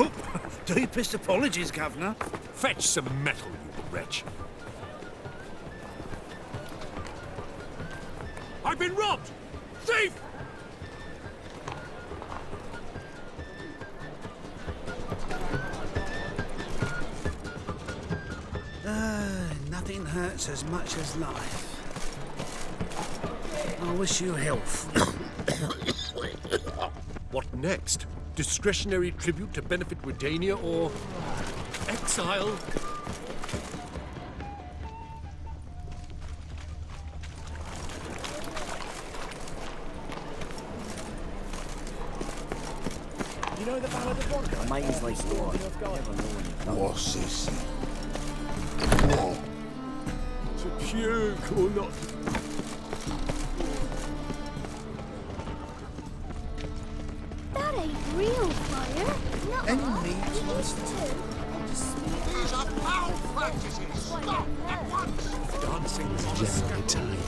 Oh, deepest apologies, Governor. Fetch some metal, you wretch. I've been robbed! Thief! Nothing hurts as much as life. I wish you health. What next? Discretionary tribute to benefit Redania or exile? You know the Ballad of Wonder? Mainsley story. Never know when you've done it. What's this? To puke or not? That ain't real fire. No. And meat must These are foul practices! Stop at once! Dancing is Generally tidy.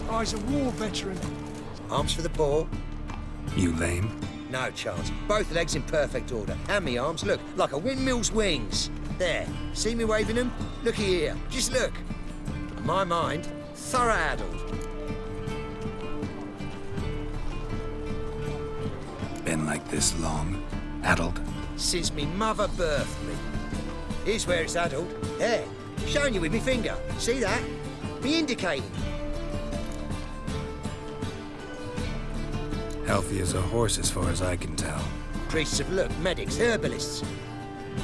Oh, he's a war veteran. Arms for the poor? You lame? No chance. Both legs in perfect order. And me arms, look, like a windmill's wings. There. See me waving them? Looky here. Just look. My mind, thorough addled. Been like this long? Addled? Since me mother birthed me. Here's where it's addled. There. Showing you with me finger. See that? Me indicating. Healthy as a horse as far as I can tell. Priests of look, medics, herbalists.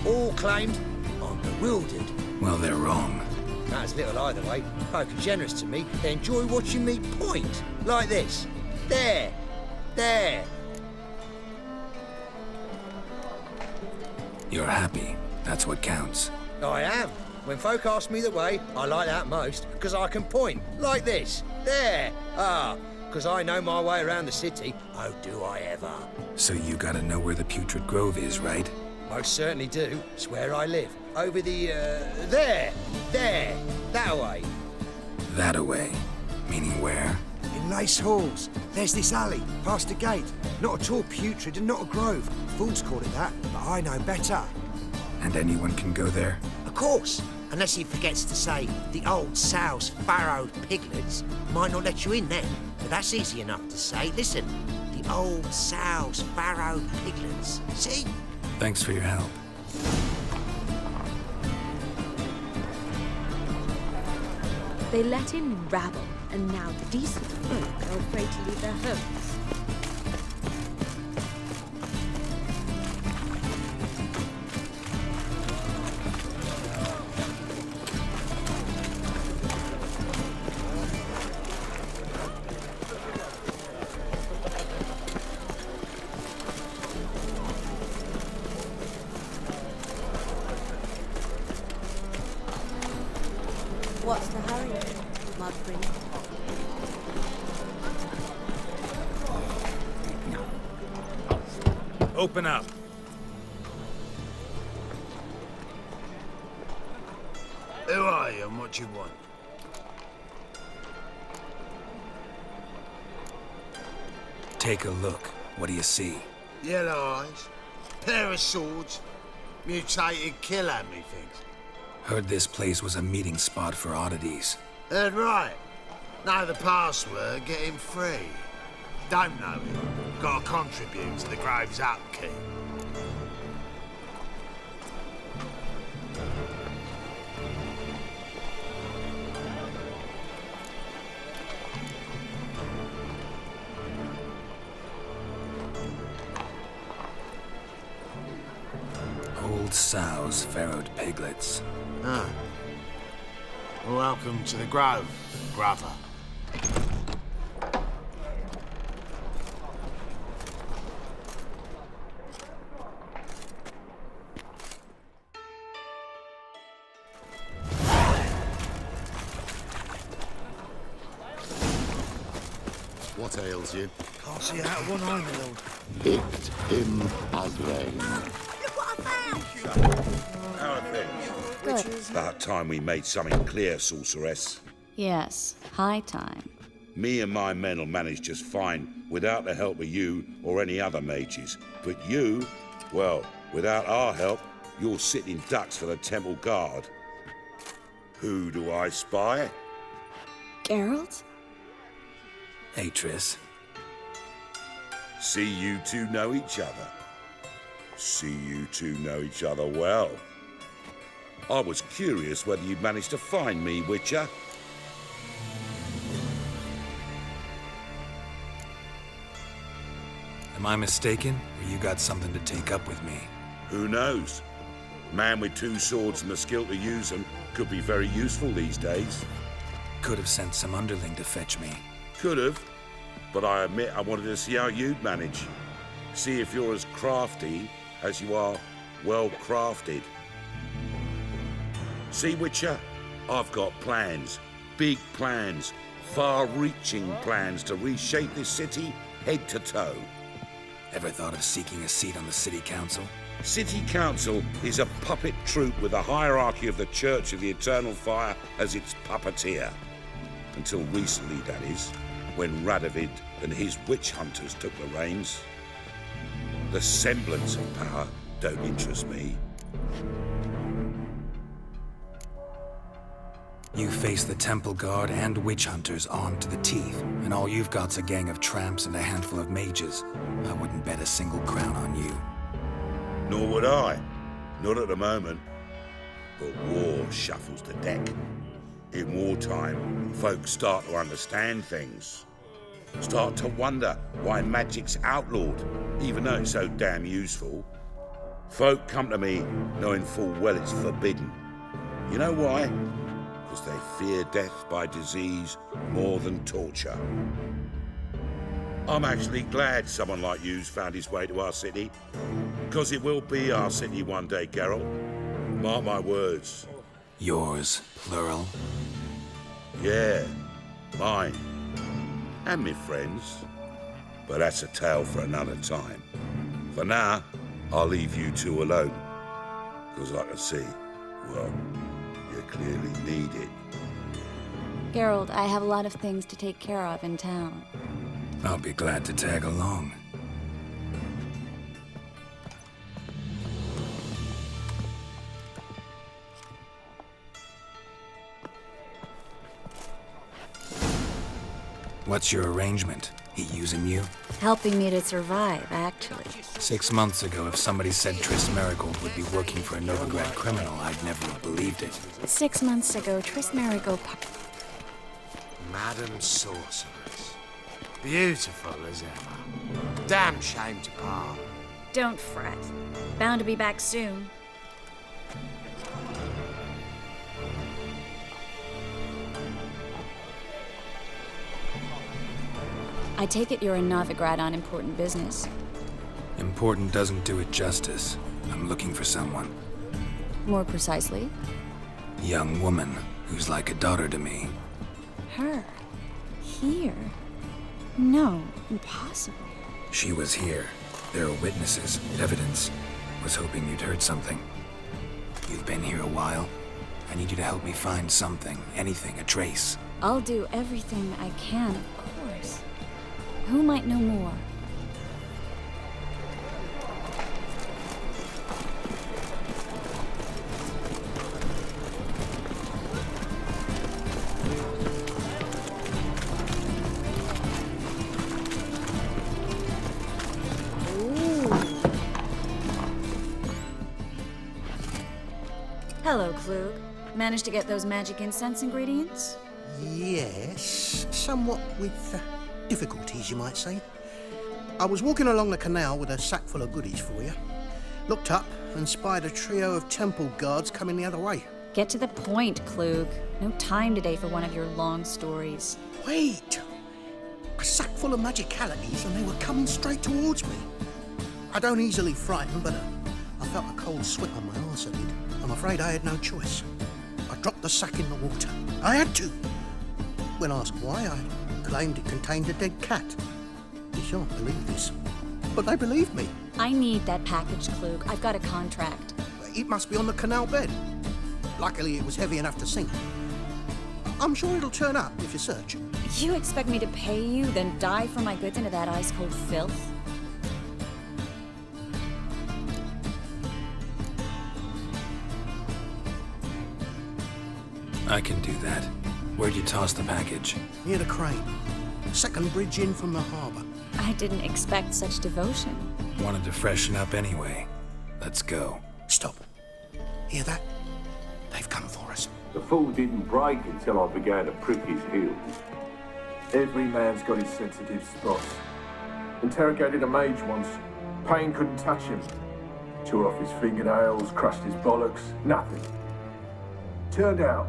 All claimed I'm bewildered. Well, they're wrong. That's little either way. Folk are generous to me. They enjoy watching me point. Like this. There. There. You're happy. That's what counts. I am. When folk ask me the way, I like that most, because I can point. Like this. There. Ah. Because I know my way around the city. Oh, do I ever. So you gotta know where the Putrid Grove is, right? Most certainly do. It's where I live. Over the, there. There. That way. That-a-way. Meaning where? In Lace Halls. There's this alley, past a gate. Not at all putrid and not a grove. Fools call it that, but I know better. And anyone can go there? Of course. Unless he forgets to say the old sow's farrowed piglets might not let you in then. But that's easy enough to say. Listen, the old sow's farrowed piglets. See? Thanks for your help. They let in rabble, and now decent folk are afraid to leave their homes. What's the hurry, Mudbrin? Open up. Who are you and what you want? Take a look. What do you see? Yellow eyes, pair of swords, mutated killer, methinks. Heard this place was a meeting spot for oddities. Heard right. Know the password, get him free. Don't know it. Gotta contribute to the Grove's upkeep. Old sows, farrowed piglets. Ah. Welcome to the Grove, brother. What ails you? Can't see out of one eye, my lord. Picked him as rain. Look what I found! How are things? About time we made something clear, sorceress. Yes, high time. Me and my men will manage just fine without the help of you or any other mages. But you, well, without our help, you're sitting ducks for the temple guard. Who do I spy? Geralt? Hey, Triss. See you two know each other. See you two know each other well. I was curious whether you'd managed to find me, Witcher. Am I mistaken, or you got something to take up with me? Who knows? Man with two swords and the skill to use them could be very useful these days. Could have sent some underling to fetch me. Could have, but I admit I wanted to see how you'd manage. See if you're as crafty as you are well crafted. See, Witcher, I've got plans, big plans, far-reaching plans to reshape this city head to toe. Ever thought of seeking a seat on the city council? City Council is a puppet troupe with the hierarchy of the Church of the Eternal Fire as its puppeteer. Until recently, that is, when Radovid and his witch hunters took the reins. The semblance of power don't interest me. You face the Temple Guard and witch hunters armed to the teeth, and all you've got's a gang of tramps and a handful of mages. I wouldn't bet a single crown on you. Nor would I. Not at the moment. But war shuffles the deck. In wartime, folks start to understand things. Start to wonder why magic's outlawed, even though it's so damn useful. Folk come to me knowing full well it's forbidden. You know why? Because they fear death by disease more than torture. I'm actually glad someone like you's found his way to our city. Because it will be our city one day, Geralt. Mark my words. Yours, plural? Yeah, mine. And me friends. But that's a tale for another time. For now, I'll leave you two alone. Because I can see, well, you clearly need it. Geralt, I have a lot of things to take care of in town. I'll be glad to tag along. What's your arrangement? He using you? Helping me to survive, actually. 6 months ago, if somebody said Triss Marigold would be working for a Novigrad criminal, I'd never have believed it. 6 months ago, Triss Marigold... Madam Sorceress. Beautiful as ever. Damn shame to part. Don't fret. Bound to be back soon. I take it you're in Novigrad on important business. Important doesn't do it justice. I'm looking for someone. More precisely? Young woman who's like a daughter to me. Her? Here? No, impossible. She was here. There are witnesses, evidence. Was hoping you'd heard something. You've been here a while. I need you to help me find something, anything, a trace. I'll do everything I can, of course. Who might know more? Hello, Klug. Managed to get those magic incense ingredients? Yes, somewhat with difficulties, you might say. I was walking along the canal with a sack full of goodies for you. Looked up and spied a trio of temple guards coming the other way. Get to the point, Klug. No time today for one of your long stories. Wait! A sack full of magicalities and they were coming straight towards me. I don't easily frighten, but I felt a cold sweat on my arse, I did. I'm afraid I had no choice. I dropped the sack in the water. I had to. When asked why, I claimed it contained a dead cat. You shan't believe this, but they believed me. I need that package, Klug. I've got a contract. It must be on the canal bed. Luckily, it was heavy enough to sink. I'm sure it'll turn up if you search. You expect me to pay you, then dive for my goods into that ice-cold filth? I can do that. Where'd you toss the package? Near the crane. Second bridge in from the harbour. I didn't expect such devotion. Wanted to freshen up anyway. Let's go. Stop. Hear that? They've come for us. The fall didn't break until I began to prick his heels. Every man's got his sensitive spots. Interrogated a mage once. Pain couldn't touch him. Tore off his fingernails, crushed his bollocks, nothing. Turned out,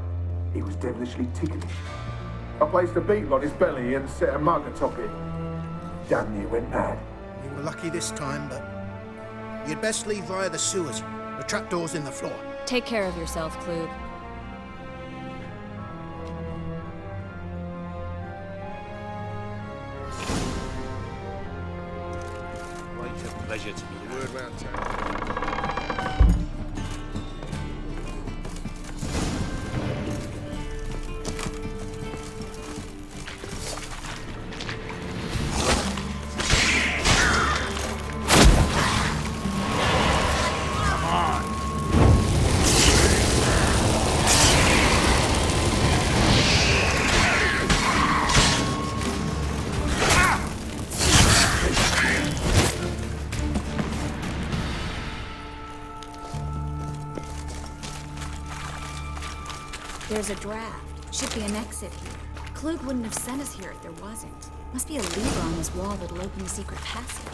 he was devilishly ticklish. I placed a beetle on his belly and set a mug atop it. Damn near went mad. You were lucky this time, but you'd best leave via the sewers. The trapdoor's in the floor. Take care of yourself, Klug. It's a pleasure to meet you. Word round town. There's a draft. Should be an exit here. Klug wouldn't have sent us here if there wasn't. Must be a lever on this wall that'll open the secret passage.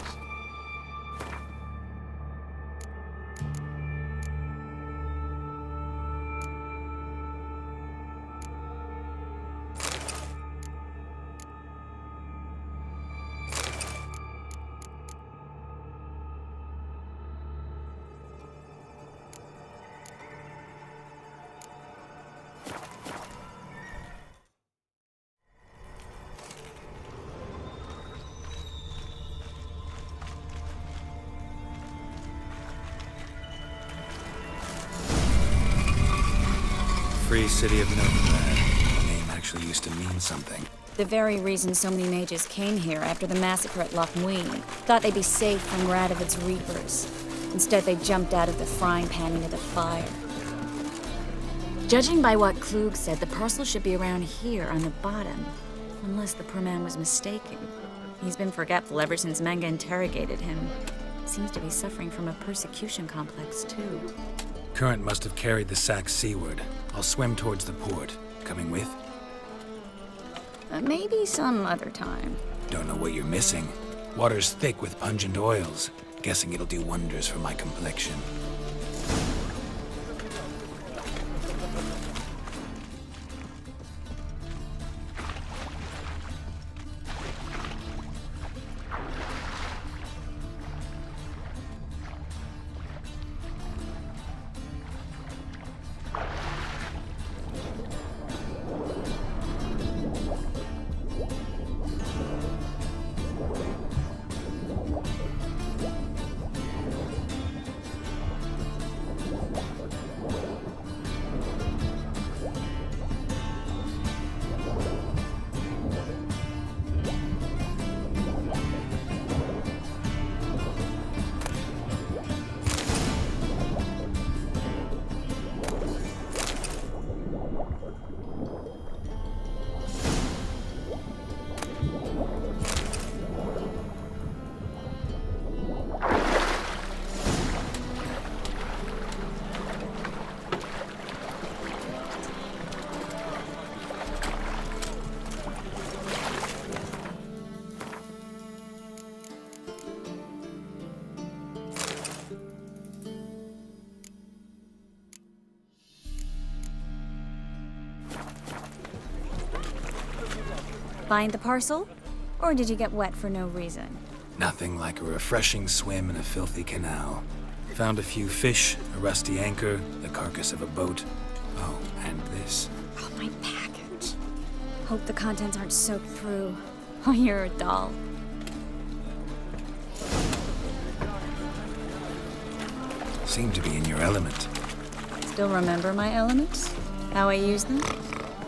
Free City of Novigrad. The name actually used to mean something. The very reason so many mages came here after the massacre at Loch Muin. Thought they'd be safe from Radovid's reapers. Instead, they jumped out of the frying pan into the fire. Judging by what Klug said, the parcel should be around here on the bottom. Unless the poor man was mistaken. He's been forgetful ever since Manga interrogated him. Seems to be suffering from a persecution complex, too. Current must have carried the sack seaward. I'll swim towards the port. Coming with? Maybe some other time. Don't know what you're missing. Water's thick with pungent oils. Guessing it'll do wonders for my complexion. Find the parcel? Or did you get wet for no reason? Nothing like a refreshing swim in a filthy canal. Found a few fish, a rusty anchor, the carcass of a boat. Oh, and this. Oh, my package. Hope the contents aren't soaked through. Oh, you're a doll. Seem to be in your element. Still remember my elements? How I use them?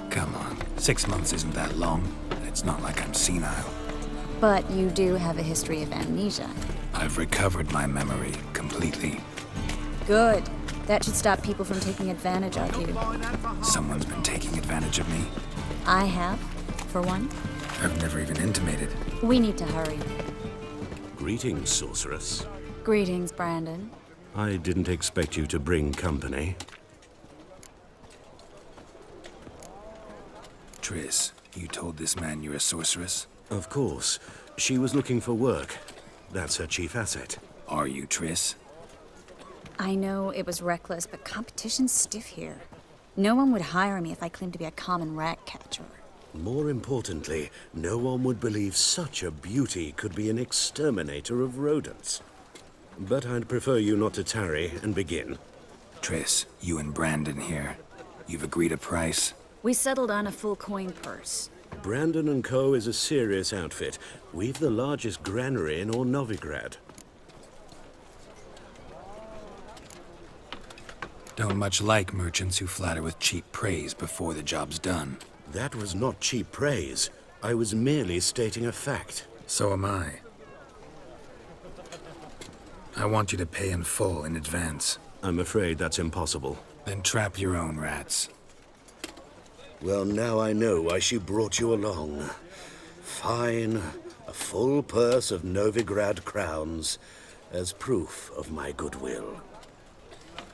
Come on, 6 months isn't that long. A not like I'm senile. But you do have a history of amnesia. I've recovered my memory completely. Good. That should stop people from taking advantage of you. Someone's been taking advantage of me. I have, for one. I've never even intimated. We need to hurry. Greetings, sorceress. Greetings, Brandon. I didn't expect you to bring company. Triss, you told this man you're a sorceress? Of course. She was looking for work. That's her chief asset. Are you, Triss? I know it was reckless, but competition's stiff here. No one would hire me if I claimed to be a common rat catcher. More importantly, no one would believe such a beauty could be an exterminator of rodents. But I'd prefer you not to tarry and begin. Triss, you and Brandon here. You've agreed a price? We settled on a full coin purse. Brandon & Co. is a serious outfit. We've the largest granary in all Novigrad. Don't much like merchants who flatter with cheap praise before the job's done. That was not cheap praise. I was merely stating a fact. So am I. I want you to pay in full in advance. I'm afraid that's impossible. Then trap your own rats. Well, now I know why she brought you along. Fine. A full purse of Novigrad crowns as proof of my goodwill.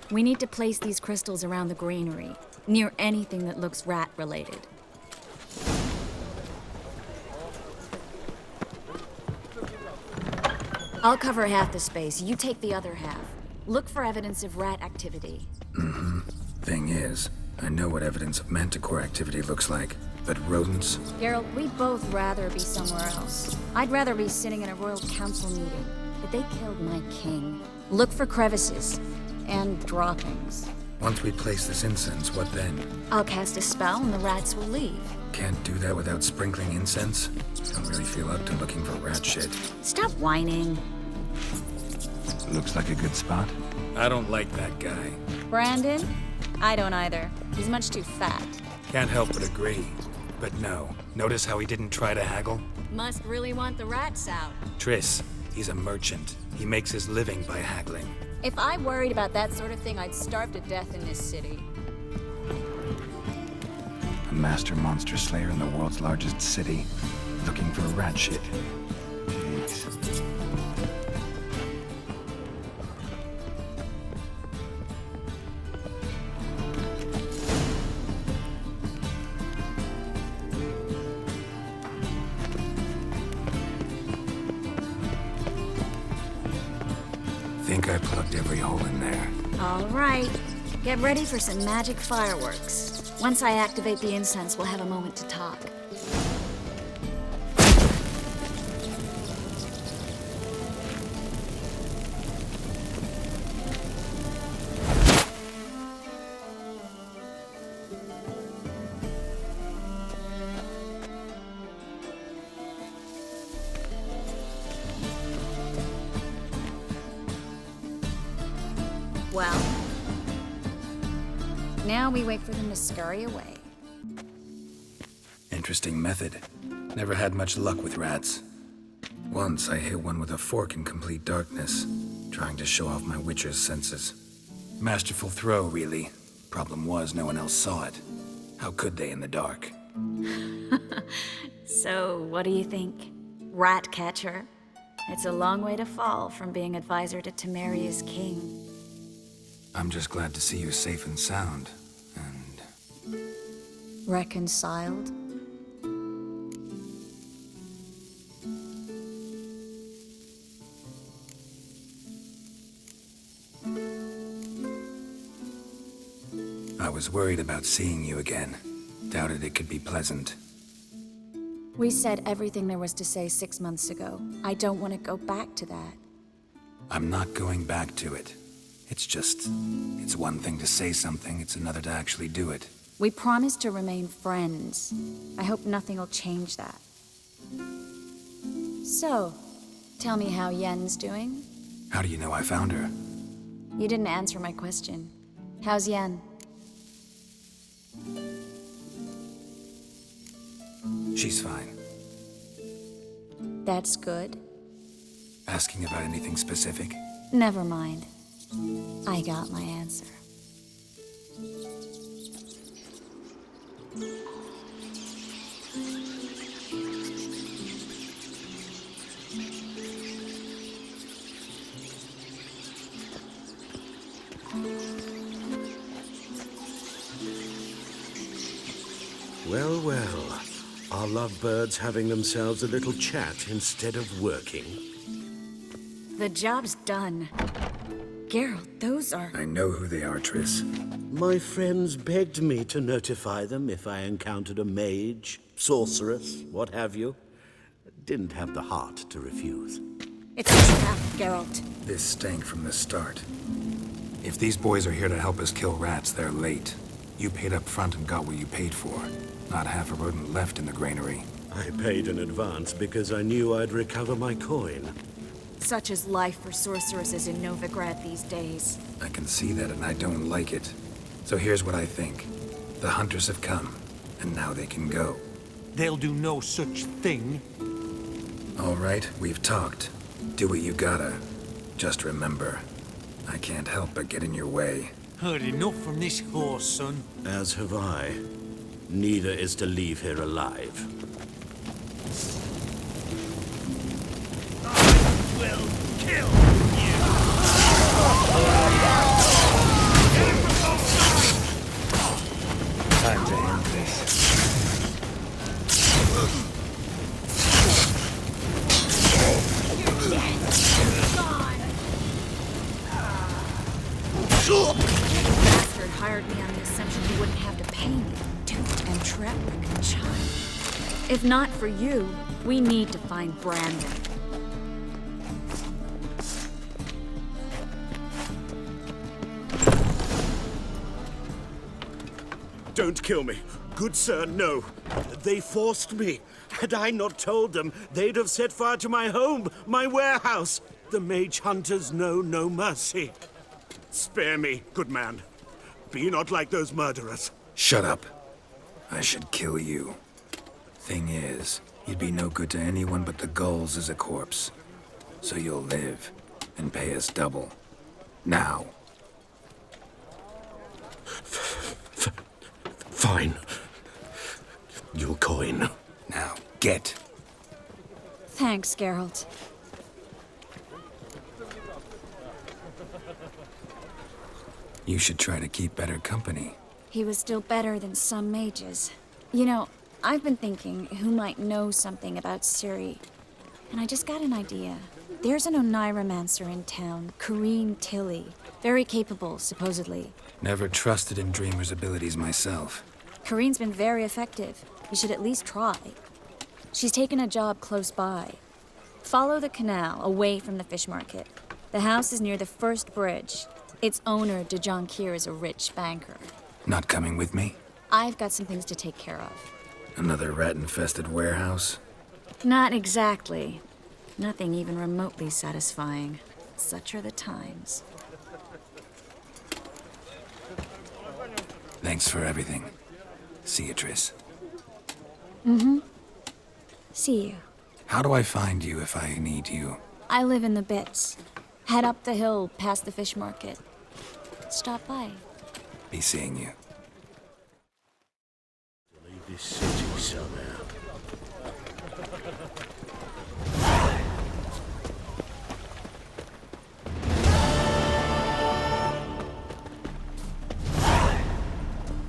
We need to place these crystals around the granary, near anything that looks rat-related. I'll cover half the space. You take the other half. Look for evidence of rat activity. Mm-hmm. Thing is, I know what evidence of manticore activity looks like, but rodents? Geralt, we'd both rather be somewhere else. I'd rather be sitting in a royal council meeting, but they killed my king. Look for crevices and droppings. Once we place this incense, what then? I'll cast a spell and the rats will leave. Can't do that without sprinkling incense? Don't really feel up to looking for rat shit. Stop whining. Looks like a good spot. I don't like that guy. Brandon? I don't either. He's much too fat. Can't help but agree. But no. Notice how he didn't try to haggle? Must really want the rats out. Triss, he's a merchant. He makes his living by haggling. If I worried about that sort of thing, I'd starve to death in this city. A master monster slayer in the world's largest city, looking for rat shit. Jeez. Think I plugged every hole in there. All right. Get ready for some magic fireworks. Once I activate the incense, we'll have a moment to talk. Well, now we wait for them to scurry away. Interesting method. Never had much luck with rats. Once I hit one with a fork in complete darkness, trying to show off my witcher's senses. Masterful throw, really. Problem was, no one else saw it. How could they in the dark? So, what do you think? Rat catcher? It's a long way to fall from being advisor to Temeria's king. I'm just glad to see you safe and sound, and... Reconciled? I was worried about seeing you again. Doubted it could be pleasant. We said everything there was to say 6 months ago. I don't want to go back to that. I'm not going back to it. It's one thing to say something, it's another to actually do it. We promised to remain friends. I hope nothing will change that. So, tell me how Yen's doing? How do you know I found her? You didn't answer my question. How's Yen? She's fine. That's good. Asking about anything specific? Never mind. I got my answer. Well, well. Are lovebirds having themselves a little chat instead of working? The job's done. Geralt, those are... I know who they are, Triss. My friends begged me to notify them if I encountered a mage, sorceress, what have you. Didn't have the heart to refuse. It's a trap, Geralt. This stank from the start. If these boys are here to help us kill rats, they're late. You paid up front and got what you paid for. Not half a rodent left in the granary. I paid in advance because I knew I'd recover my coin. Such is life for sorceresses in Novigrad these days. I can see that and I don't like it. So here's what I think. The hunters have come, and now they can go. They'll do no such thing. All right, we've talked. Do what you gotta. Just remember, I can't help but get in your way. Heard enough from this horse, son. As have I. Neither is to leave here alive. I will kill you! Time to end this. Bastard hired me on the assumption he wouldn't have to pay me. Duped and trapped like a child. If not for you, we need to find Brandon. Don't kill me. Good sir, no. They forced me. Had I not told them, they'd have set fire to my home, my warehouse. The mage hunters know no mercy. Spare me, good man. Be not like those murderers. Shut up. I should kill you. Thing is, you'd be no good to anyone but the gulls as a corpse. So you'll live, and pay us double. Now. Fine. Your coin. Now, get. Thanks, Geralt. You should try to keep better company. He was still better than some mages. You know, I've been thinking who might know something about Ciri. And I just got an idea. There's an Oneiromancer in town, Corrine Tilly. Very capable, supposedly. Never trusted in Dreamer's abilities myself. Corrine's been very effective. You should at least try. She's taken a job close by. Follow the canal, away from the fish market. The house is near the first bridge. Its owner, de Jonquier, is a rich banker. Not coming with me? I've got some things to take care of. Another rat-infested warehouse? Not exactly. Nothing even remotely satisfying. Such are the times. Thanks for everything. See you, Triss. Mm-hmm. See you. How do I find you if I need you? I live in the Bits. Head up the hill past the fish market. Stop by. Be seeing you. Leave this city somehow.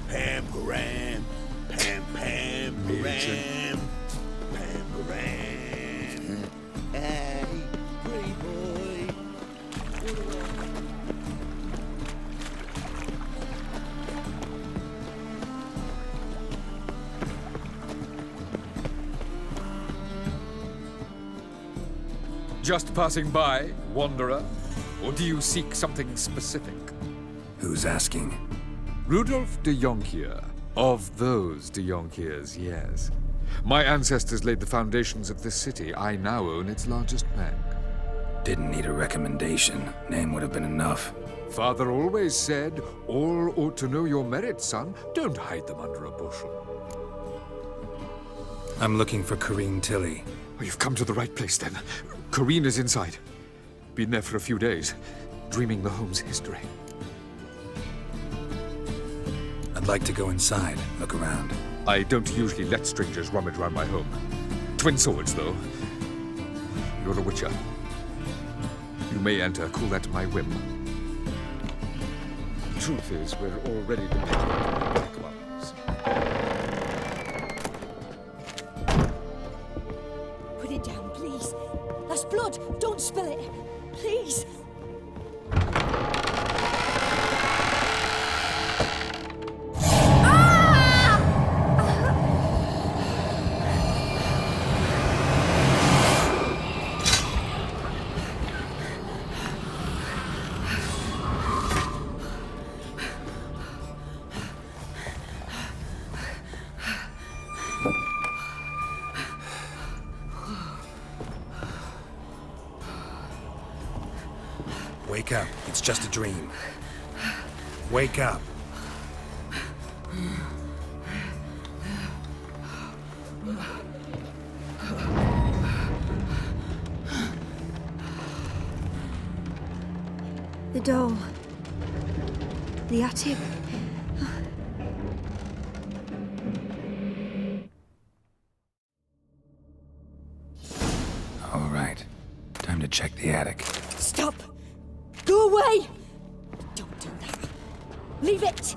Pam-param, pam-pam-param, pam-param. Hey, pretty boy. Just passing by, wanderer? Or do you seek something specific? Who's asking? Rudolf de Jonquier. Of those de Jonquiers, yes. My ancestors laid the foundations of this city. I now own its largest bank. Didn't need a recommendation. Name would have been enough. Father always said, all ought to know your merits, son. Don't hide them under a bushel. I'm looking for Corrine Tilly. Oh, you've come to the right place, then. Corrine is inside. Been there for a few days, dreaming the home's history. I'd like to go inside, look around. I don't usually let strangers rummage around my home. Twin swords, though. You're a witcher. You may enter, call that my whim. Truth is, we're already dependent on black ones. Put it down, please. That's blood. Don't spill it. Please. Wake up. It's just a dream. Wake up. The doll. The attic. All right. Time to check the attic. Stop! Go away! Don't do that. Leave it!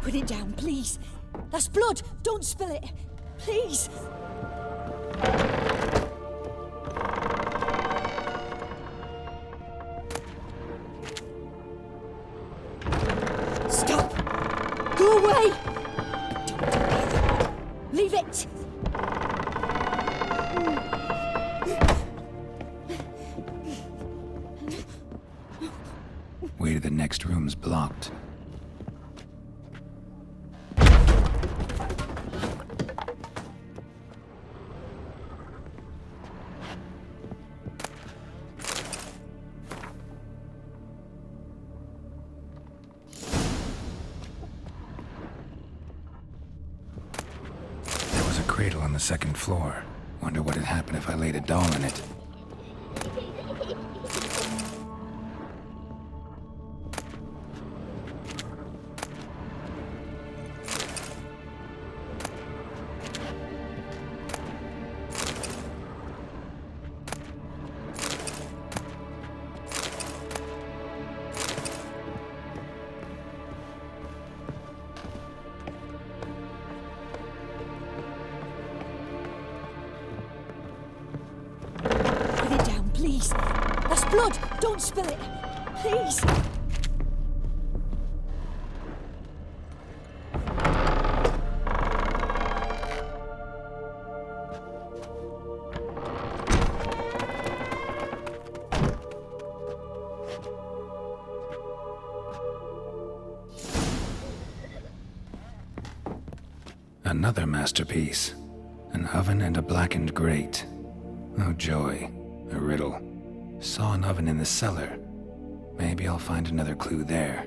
Put it down, please. That's blood. Don't spill it. Please. Stop. Go away. Don't do that. Leave it. Way to the next room's blocked. Cradle on the second floor. Wonder what'd happen if I laid a doll in it. Please. That's blood. Don't spill it. Please. Another masterpiece. An oven and a blackened grate. Oh joy. A riddle. Saw an oven in the cellar. Maybe I'll find another clue there.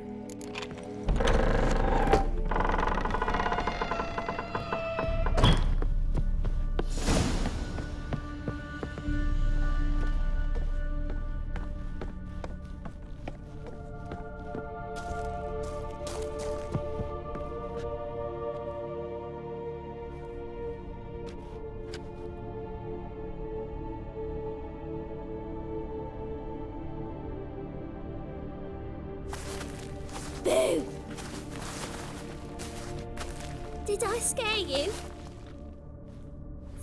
scare you?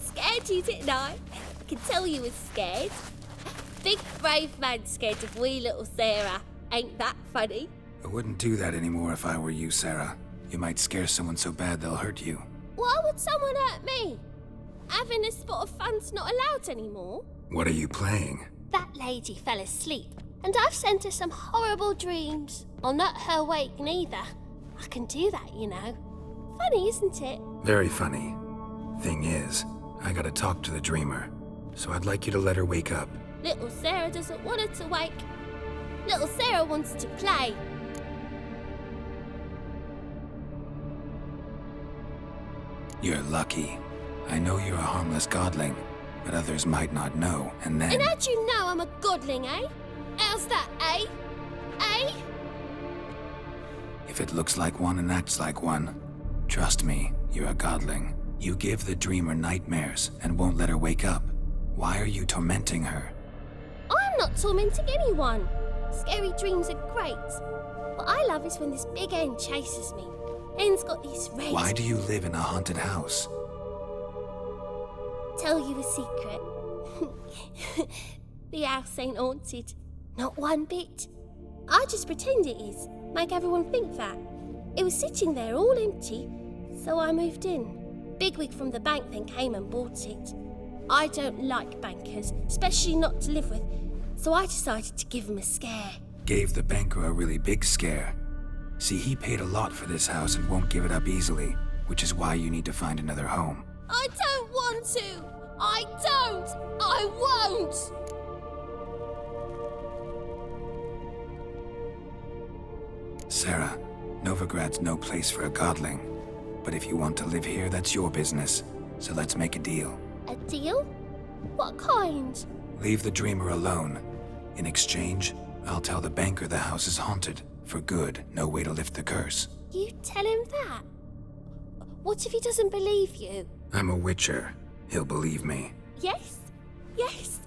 Scared you, didn't I? I can tell you was scared. Big brave man scared of wee little Sarah. Ain't that funny? I wouldn't do that anymore if I were you, Sarah. You might scare someone so bad they'll hurt you. Why would someone hurt me? Having a spot of fun's not allowed anymore. What are you playing? That lady fell asleep, and I've sent her some horrible dreams. I'll not her awake neither. I can do that, you know. Funny, isn't it? Very funny. Thing is, I gotta talk to the dreamer, so I'd like you to let her wake up. Little Sarah doesn't want her to wake. Little Sarah wants to play. You're lucky. I know you're a harmless godling, but others might not know, and then... And how'd you know I'm a godling, eh? How's that, eh? Eh? If it looks like one and acts like one, trust me, you're a godling. You give the dreamer nightmares and won't let her wake up. Why are you tormenting her? I'm not tormenting anyone. Scary dreams are great. What I love is when this big hen chases me. Hen's got these red... Why do you live in a haunted house? Tell you a secret. The house ain't haunted. Not one bit. I just pretend it is. Make everyone think that. It was sitting there all empty, so I moved in. Bigwig from the bank then came and bought it. I don't like bankers, especially not to live with, so I decided to give him a scare. Gave the banker a really big scare. See, he paid a lot for this house and won't give it up easily, which is why you need to find another home. I don't want to! I don't! I won't! Sarah, Novigrad's no place for a godling. But if you want to live here, that's your business. So let's make a deal. A deal? What kind? Leave the dreamer alone. In exchange, I'll tell the banker the house is haunted. For good, no way to lift the curse. You tell him that? What if he doesn't believe you? I'm a witcher. He'll believe me. Yes? Yes?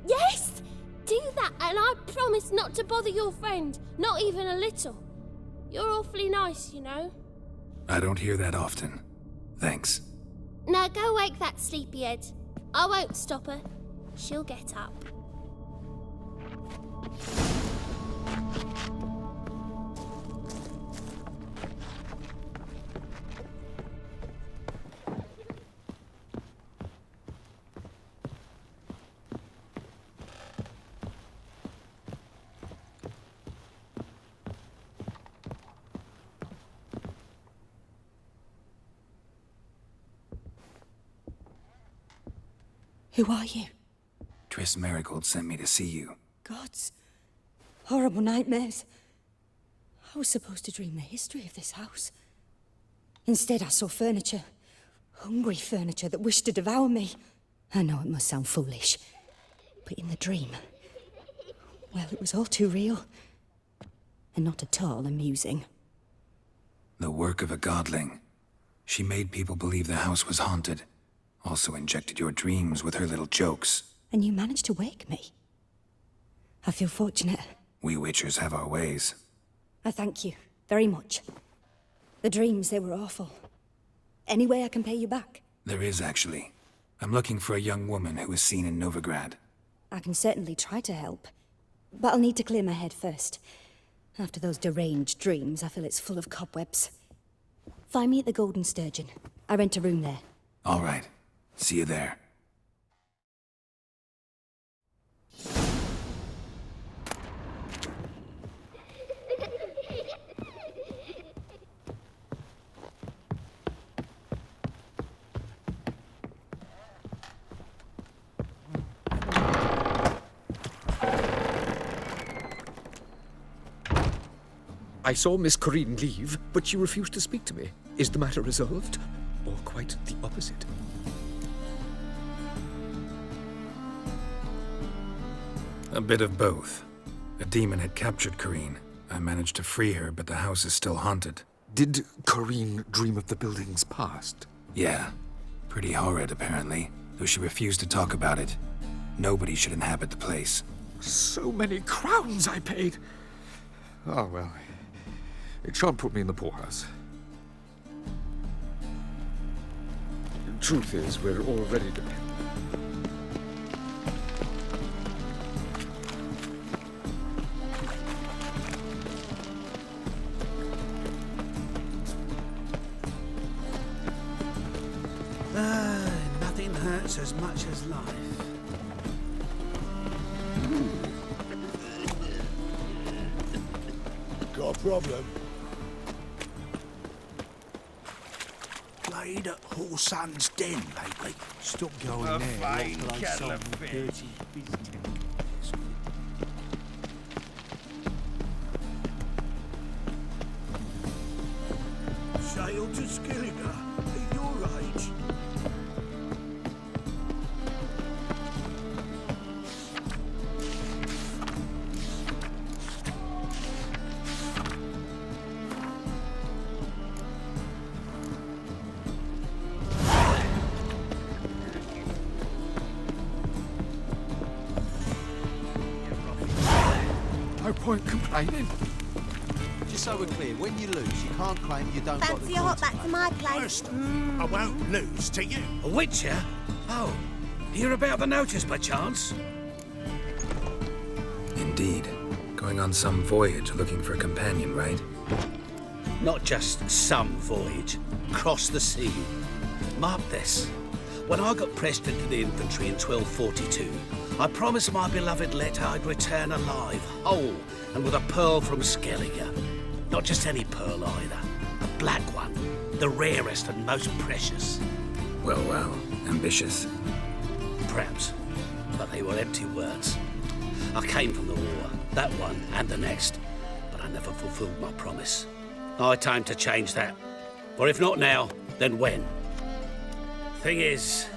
Yes! Do that and I promise not to bother your friend. Not even a little. You're awfully nice, you know. I don't hear that often. Thanks. Now go wake that sleepyhead. I won't stop her. She'll get up. Who are you? Triss Marigold sent me to see you. Gods. Horrible nightmares. I was supposed to dream the history of this house. Instead, I saw furniture. Hungry furniture that wished to devour me. I know it must sound foolish, but in the dream, well, it was all too real. And not at all amusing. The work of a godling. She made people believe the house was haunted. Also injected your dreams with her little jokes. And you managed to wake me. I feel fortunate. We witchers have our ways. I thank you very much. The dreams, they were awful. Any way I can pay you back? There is, actually. I'm looking for a young woman who was seen in Novigrad. I can certainly try to help. But I'll need to clear my head first. After those deranged dreams, I feel it's full of cobwebs. Find me at the Golden Sturgeon. I rent a room there. All right. See you there. I saw Miss Corinne leave, but she refused to speak to me. Is the matter resolved? Or quite the opposite? A bit of both. A demon had captured Corinne. I managed to free her, but the house is still haunted. Did Corinne dream of the building's past? Yeah. Pretty horrid, apparently, though she refused to talk about it. Nobody should inhabit the place. So many crowns I paid! Oh, well. It shan't put me in the poorhouse. Truth is, we're all ready to... Nothing hurts as much as life. Got a problem? Played at Whoresun's Den lately. Stop going A there. fine You'll play kettle some of fish. dirty business. Sail to Skilliger at your age. No point complaining. Just so we're clear, when you lose, you can't claim you don't got the Fancy a hot coins. back to my place? I won't lose to you. A witcher? Oh, hear about the notice by chance? Indeed. Going on some voyage looking for a companion, right? Not just some voyage. Cross the sea. Mark this. When I got pressed into the infantry in 1242, I promised my beloved Letta I'd return alive, whole, and with a pearl from Skellige. Not just any pearl either. A black one. The rarest and most precious. Well, ambitious. Perhaps. But they were empty words. I came from the war, that one and the next, but I never fulfilled my promise. High time to change that. For if not now, then when? Thing is,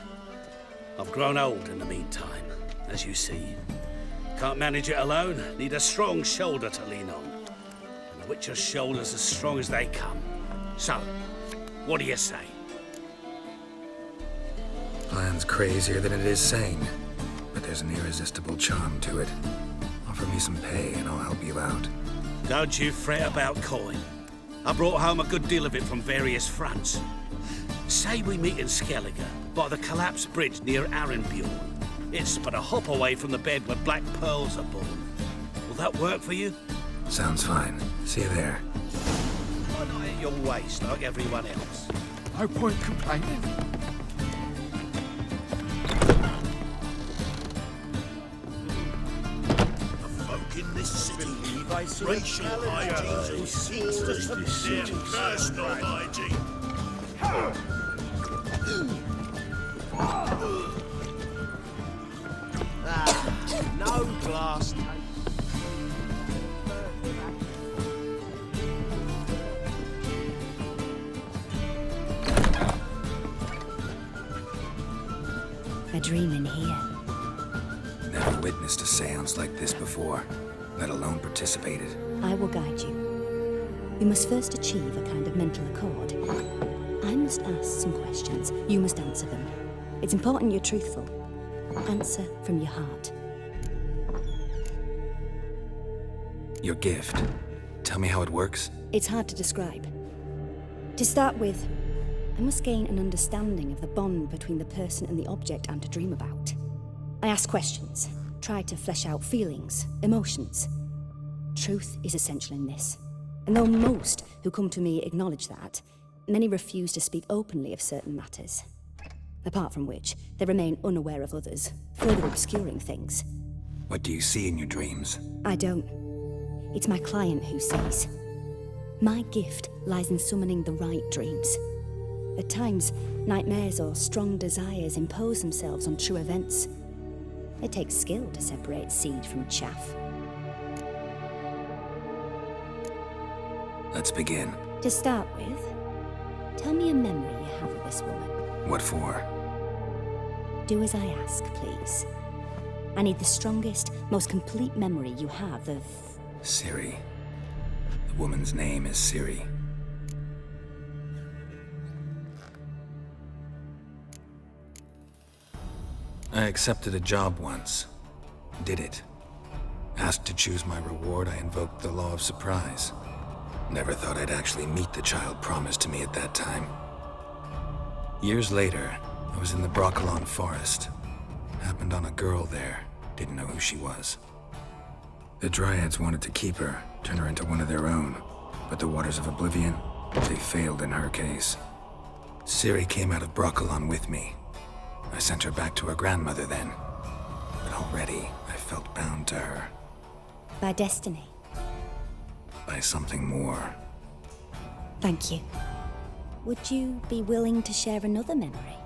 I've grown old in the meantime, as you see. Can't manage it alone, need a strong shoulder to lean on. And the Witcher's shoulder's as strong as they come. So, what do you say? Plan's crazier than it is sane, but there's an irresistible charm to it. Offer me some pay and I'll help you out. Don't you fret about coin. I brought home a good deal of it from various fronts. Say we meet in Skellige, by the collapsed bridge near Arenbjorn. It's but a hop away from the bed where black pearls are born. Will that work for you? Sounds fine. See you there. Why not at your waist like everyone else? No point complaining. Folk in this city, racial hygiene seems to their personal hygiene. No glass. A dream in here. Never witnessed a seance like this before, let alone participated. I will guide you. We must first achieve a kind of mental accord. I must ask some questions. You must answer them. It's important you're truthful. Answer from your heart. Your gift. Tell me how it works. It's hard to describe. To start with, I must gain an understanding of the bond between the person and the object I'm to dream about. I ask questions, try to flesh out feelings, emotions. Truth is essential in this. And though most who come to me acknowledge that, many refuse to speak openly of certain matters. Apart from which, they remain unaware of others, further obscuring things. What do you see in your dreams? I don't. It's my client who sees. My gift lies in summoning the right dreams. At times, nightmares or strong desires impose themselves on true events. It takes skill to separate seed from chaff. Let's begin. To start with, tell me a memory you have of this woman. What for? Do as I ask, please. I need the strongest, most complete memory you have of... Ciri. The woman's name is Ciri. I accepted a job once. Did it. Asked to choose my reward, I invoked the law of surprise. Never thought I'd actually meet the child promised to me at that time. Years later, I was in the Broccolon forest. Happened on a girl there. Didn't know who she was. The Dryads wanted to keep her, turn her into one of their own. But the Waters of Oblivion, they failed in her case. Ciri came out of Broccolon with me. I sent her back to her grandmother then. But already, I felt bound to her. By destiny. By something more. Thank you. Would you be willing to share another memory?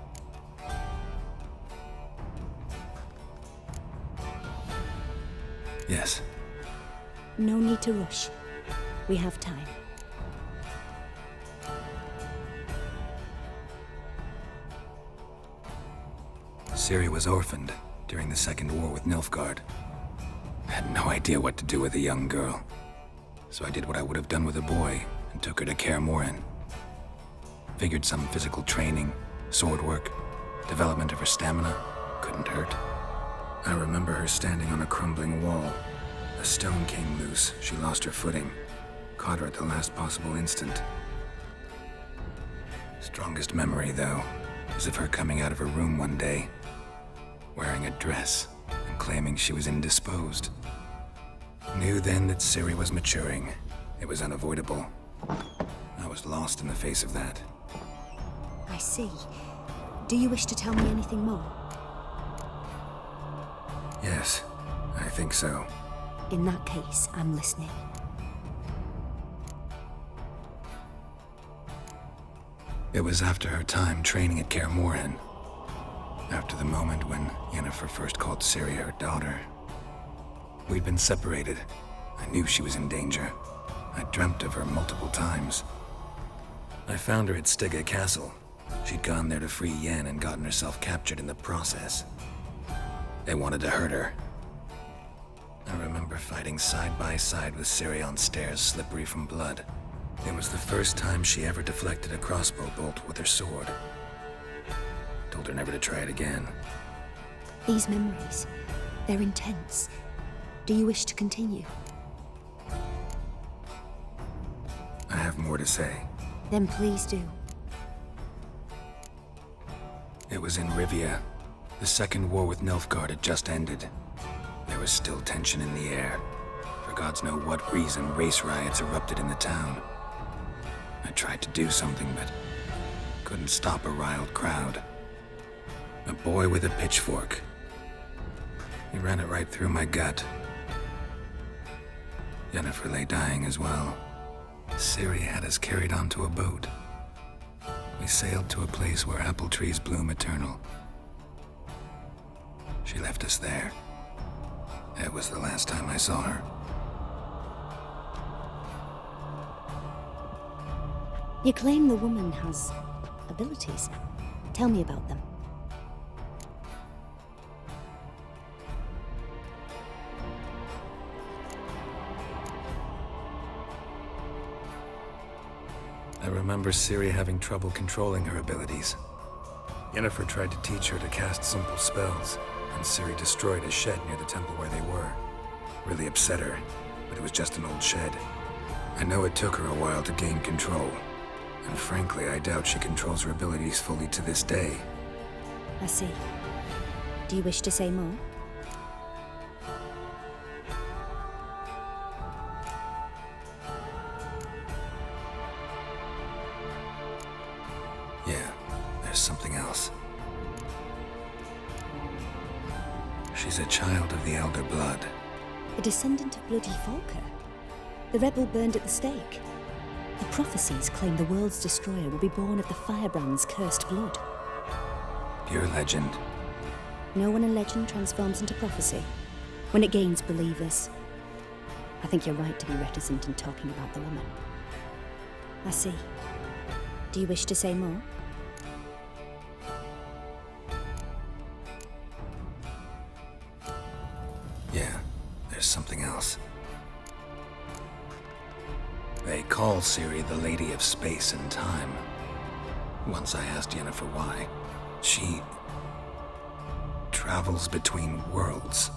Yes. No need to rush. We have time. Ciri was orphaned during the Second War with Nilfgaard. I had no idea what to do with a young girl. So I did what I would have done with a boy and took her to Kaer Morhen. Figured some physical training, sword work, development of her stamina couldn't hurt. I remember her standing on a crumbling wall. A stone came loose, she lost her footing. Caught her at the last possible instant. Strongest memory, though, is of her coming out of her room one day, wearing a dress and claiming she was indisposed. Knew then that Ciri was maturing. It was unavoidable. I was lost in the face of that. I see. Do you wish to tell me anything more? Yes, I think so. In that case, I'm listening. It was after her time training at Kaer Morhen. After the moment when Yennefer first called Ciri her daughter. We'd been separated. I knew she was in danger. I dreamt of her multiple times. I found her at Stygga Castle. She'd gone there to free Yen and gotten herself captured in the process. They wanted to hurt her. I remember fighting side by side with Ciri on stairs slippery from blood. It was the first time she ever deflected a crossbow bolt with her sword. Told her never to try it again. These memories, they're intense. Do you wish to continue? I have more to say. Then please do. It was in Rivia. The Second War with Nilfgaard had just ended. There was still tension in the air. For gods know what reason, race riots erupted in the town. I tried to do something, but couldn't stop a riled crowd. A boy with a pitchfork. He ran it right through my gut. Yennefer lay dying as well. Ciri had us carried onto a boat. We sailed to a place where apple trees bloom eternal. She left us there. It was the last time I saw her. You claim the woman has abilities. Tell me about them. I remember Ciri having trouble controlling her abilities. Yennefer tried to teach her to cast simple spells, and Ciri destroyed a shed near the temple where they were. Really upset her, but it was just an old shed. I know it took her a while to gain control, and frankly, I doubt she controls her abilities fully to this day. I see. Do you wish to say more? Yeah, there's something else. She's a child of the Elder Blood. A descendant of bloody Falker. The rebel burned at the stake. The prophecies claim the world's destroyer will be born of the firebrand's cursed blood. Pure legend. Know when a legend transforms into prophecy? When it gains believers. I think you're right to be reticent in talking about the woman. I see. Do you wish to say more? Yeah, there's something else. They call Ciri the Lady of Space and Time. Once I asked Yennefer why. She travels between worlds.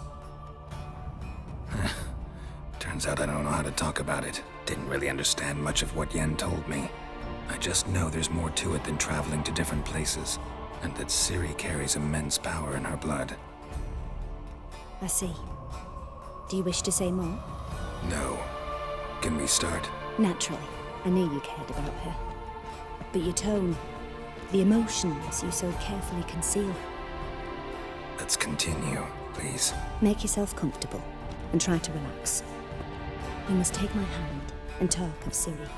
Turns out I don't know how to talk about it. Didn't really understand much of what Yen told me. I just know there's more to it than traveling to different places. and that Ciri carries immense power in her blood. I see. Do you wish to say more? No. Can we start? Naturally. I knew you cared about her. But your tone, the emotions you so carefully conceal. Let's continue, please. Make yourself comfortable and try to relax. You must take my hand and talk of Ciri.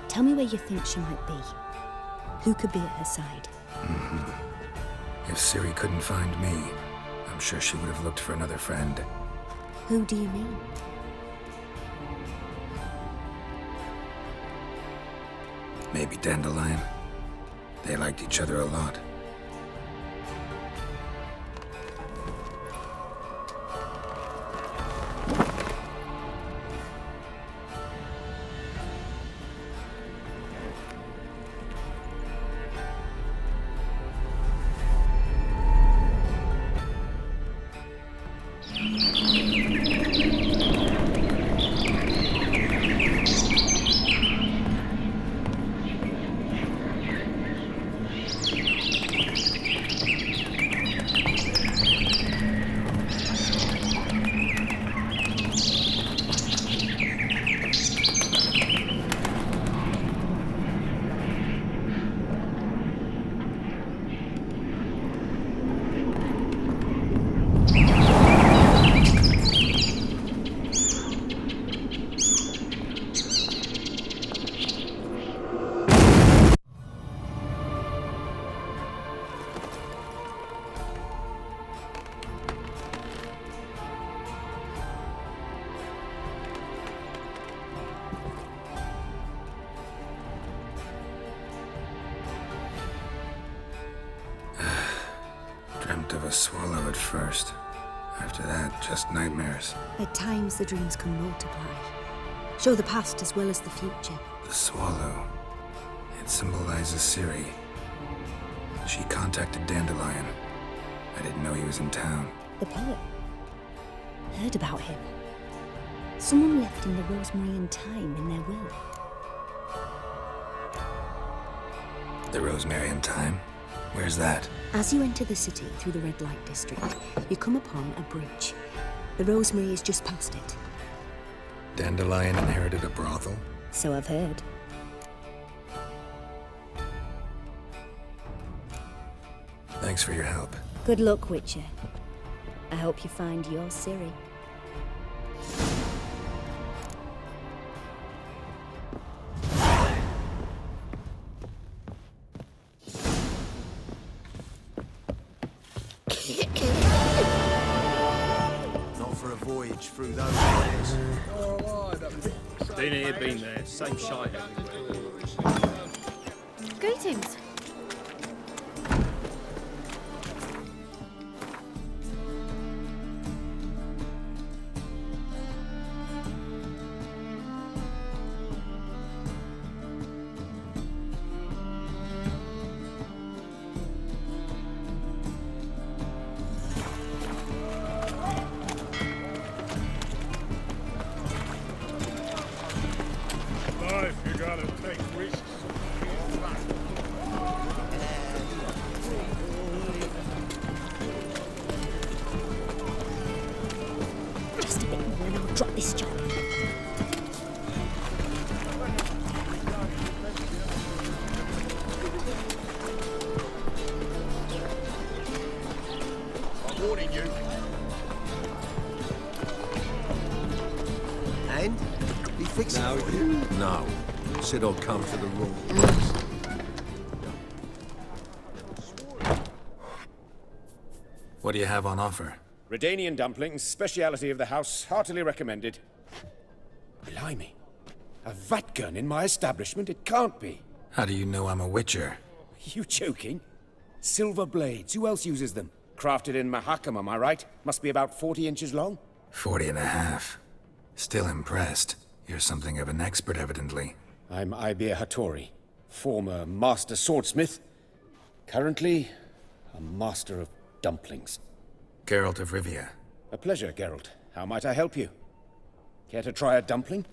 Tell me where you think she might be. Who could be at her side? If Ciri couldn't find me, I'm sure she would have looked for another friend. Who do you mean? Maybe Dandelion. They liked each other a lot. Dreamt of a swallow at first. After that, just nightmares. At times the dreams can multiply. Show the past as well as the future. The swallow. It symbolizes Ciri. She contacted Dandelion. I didn't know he was in town. The poet. Heard about him. Someone left him the rosemary and thyme in their will. The rosemary and thyme? Where's that? As you enter the city through the red light district, you come upon a bridge. The rosemary is just past it. Dandelion inherited a brothel? So I've heard. Thanks for your help. Good luck, Witcher. I hope you find your Ciri. Not for a voyage through those waters. Been here, been there. Same shite everywhere. Greetings. Life, you gotta take risks. Just a bit more and I'll drop this job. I'm warning you. And? He fixed it for you? No. Said I'd come to the wrong place. What do you have on offer? Redanian dumplings, speciality of the house, heartily recommended. Blimey. A vat gun in my establishment? It can't be. How do you know I'm a witcher? You joking? Silver blades, who else uses them? Crafted in Mahakam, am I right? Must be about 40 inches long? 40 and a half. Still impressed. You're something of an expert, evidently. I'm Ibir Hattori, former master swordsmith. Currently, a master of dumplings. Geralt of Rivia. A pleasure, Geralt. How might I help you? Care to try a dumpling?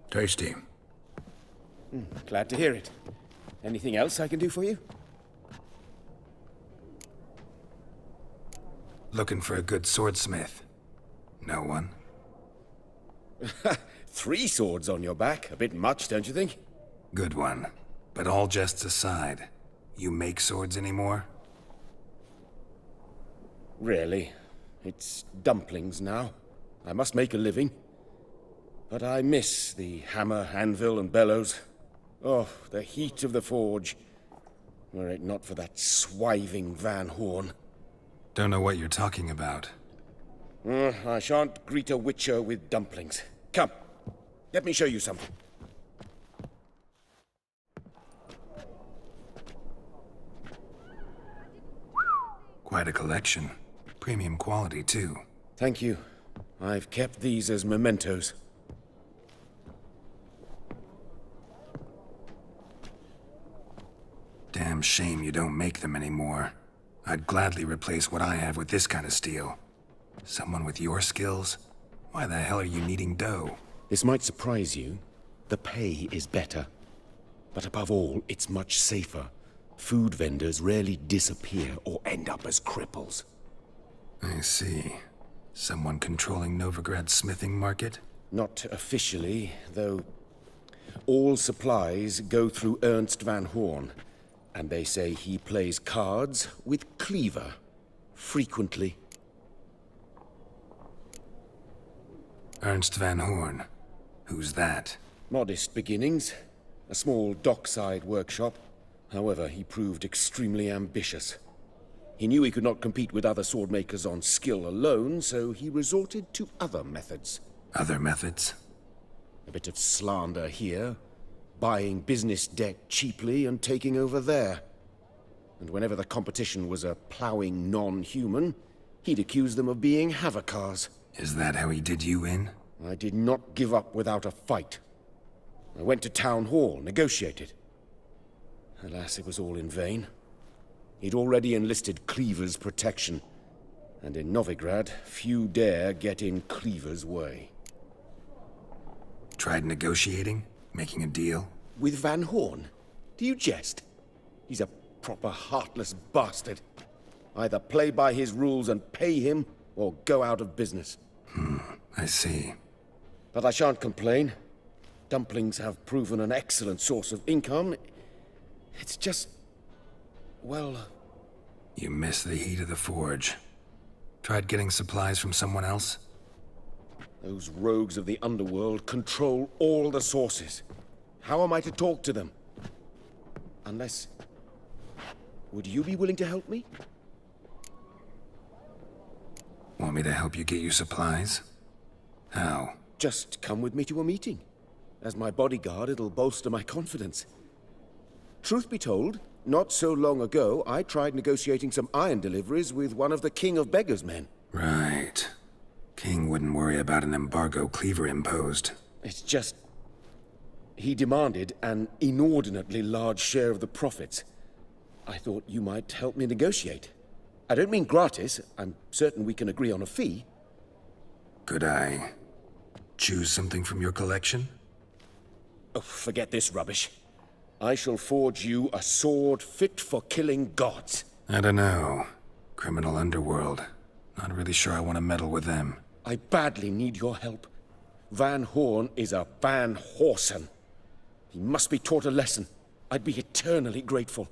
Tasty. Glad to hear it. Anything else I can do for you? Looking for a good swordsmith. No one? 3 swords on your back. A bit much, don't you think? Good one. But all jests aside, you make swords anymore? Really. It's dumplings now. I must make a living. But I miss the hammer, anvil, and bellows. Oh, the heat of the forge. Were it not for that swiving Van Horn. Don't know what you're talking about. I shan't greet a witcher with dumplings. Come, let me show you something. Quite a collection. Premium quality, too. Thank you. I've kept these as mementos. Damn shame you don't make them anymore. I'd gladly replace what I have with this kind of steel. Someone with your skills? Why the hell are you needing dough? This might surprise you. The pay is better. But above all, it's much safer. Food vendors rarely disappear or end up as cripples. I see. Someone controlling Novigrad's smithing market? Not officially, though all supplies go through Ernst Van Horn. And they say he plays cards with Cleaver. Frequently. Ernst Van Horn. Who's that? Modest beginnings. A small dockside workshop. However, he proved extremely ambitious. He knew he could not compete with other swordmakers on skill alone, so he resorted to other methods. Other methods? A bit of slander here, buying business debt cheaply and taking over there. And whenever the competition was a ploughing non-human, he'd accuse them of being Havocars. Is that how he did you in? I did not give up without a fight. I went to Town Hall, negotiated. Alas, it was all in vain. He'd already enlisted Cleaver's protection, and in Novigrad, few dare get in Cleaver's way. Tried negotiating? Making a deal? With Van Horn? Do you jest? He's a proper heartless bastard. Either play by his rules and pay him, or go out of business. I see. But I shan't complain. Dumplings have proven an excellent source of income. It's just... well... You miss the heat of the forge. Tried getting supplies from someone else? Those rogues of the underworld control all the sources. How am I to talk to them? Unless... would you be willing to help me? Want me to help you get you supplies? How? Just come with me to a meeting. As my bodyguard, it'll bolster my confidence. Truth be told, not so long ago, I tried negotiating some iron deliveries with one of the King of Beggars' men. Right. King wouldn't worry about an embargo Cleaver imposed. It's just... he demanded an inordinately large share of the profits. I thought you might help me negotiate. I don't mean gratis. I'm certain we can agree on a fee. Could I choose something from your collection? Oh, forget this rubbish. I shall forge you a sword fit for killing gods. I don't know. Criminal underworld. Not really sure I want to meddle with them. I badly need your help. Van Horn is a Van Horsen. He must be taught a lesson. I'd be eternally grateful.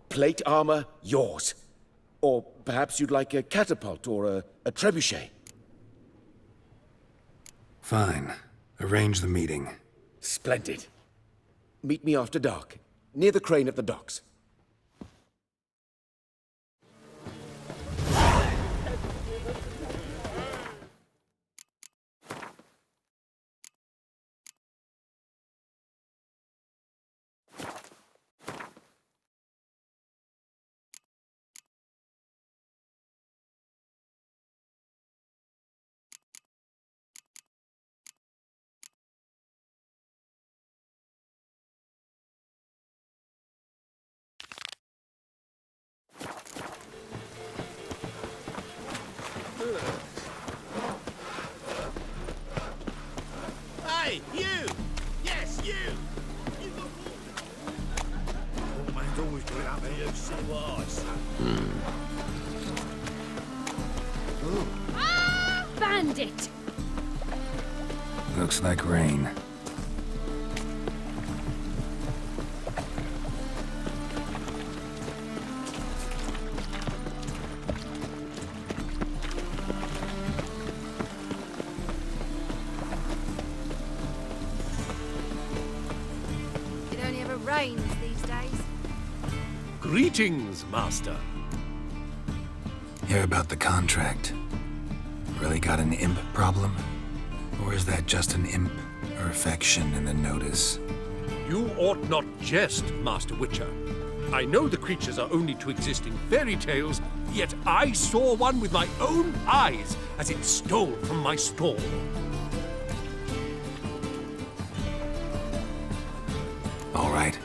Plate armor, yours. Or perhaps you'd like a catapult or a trebuchet. Fine. Arrange the meeting. Splendid. Meet me after dark, near the crane at the docks. Hey, you! Yes, you! Old man's always doing up here. You see what I say? Bandit! Looks like rain. It only ever rains these days. Greetings, Master. Hear about the contract. Really got an imp problem? Or is that just an imp or affection in the notice? You ought not jest, Master Witcher. I know the creatures are only to exist in fairy tales, yet I saw one with my own eyes as it stole from my stall. All right.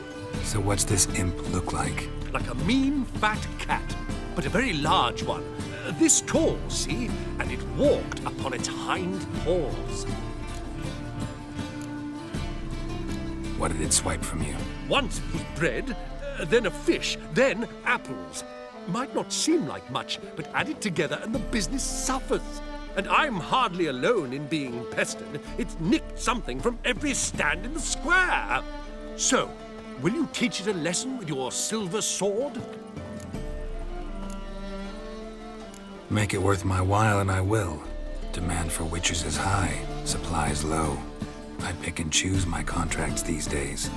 So what's this imp look like? Like a mean, fat cat, but a very large one. This tall, see? And it walked upon its hind paws. What did it swipe from you? Once it was bread, then a fish, then apples. Might not seem like much, but add it together and the business suffers. And I'm hardly alone in being pestered. It's nicked something from every stand in the square. So, will you teach it a lesson with your silver sword? Make it worth my while and I will. Demand for witchers is high, supplies low. I pick and choose my contracts these days.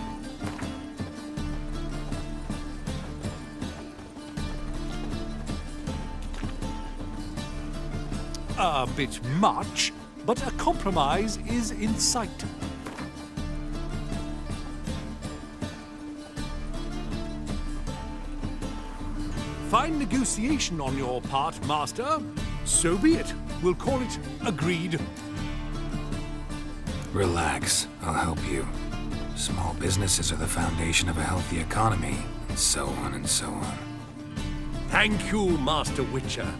A bit much, but a compromise is in sight. Fine negotiation on your part, Master. So be it. We'll call it agreed. Relax, I'll help you. Small businesses are the foundation of a healthy economy, and so on and so on. Thank you, Master Witcher.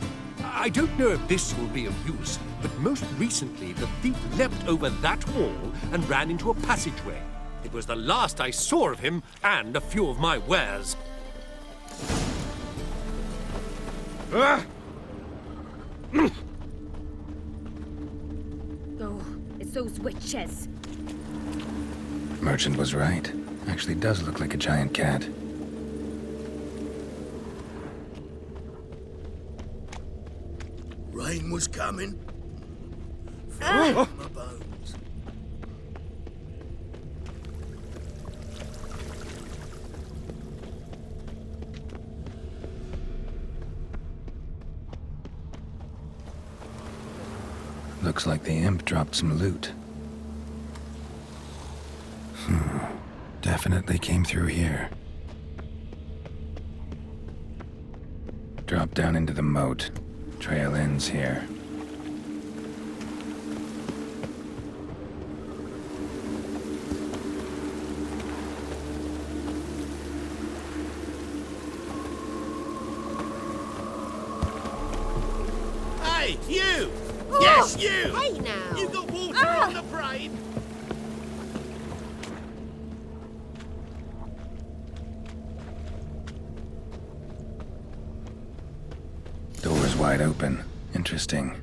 I don't know if this will be of use, but most recently the thief leapt over that wall and ran into a passageway. It was the last I saw of him and a few of my wares. Oh, it's those witches. Merchant was right. Actually does look like a giant cat. Rain was coming. My bones. Looks like the imp dropped some loot. Definitely came through here. Drop down into the moat. Trail ends here. Hey, you! Yes, you! Hey now! You got water on the brain? Door's wide open. Interesting.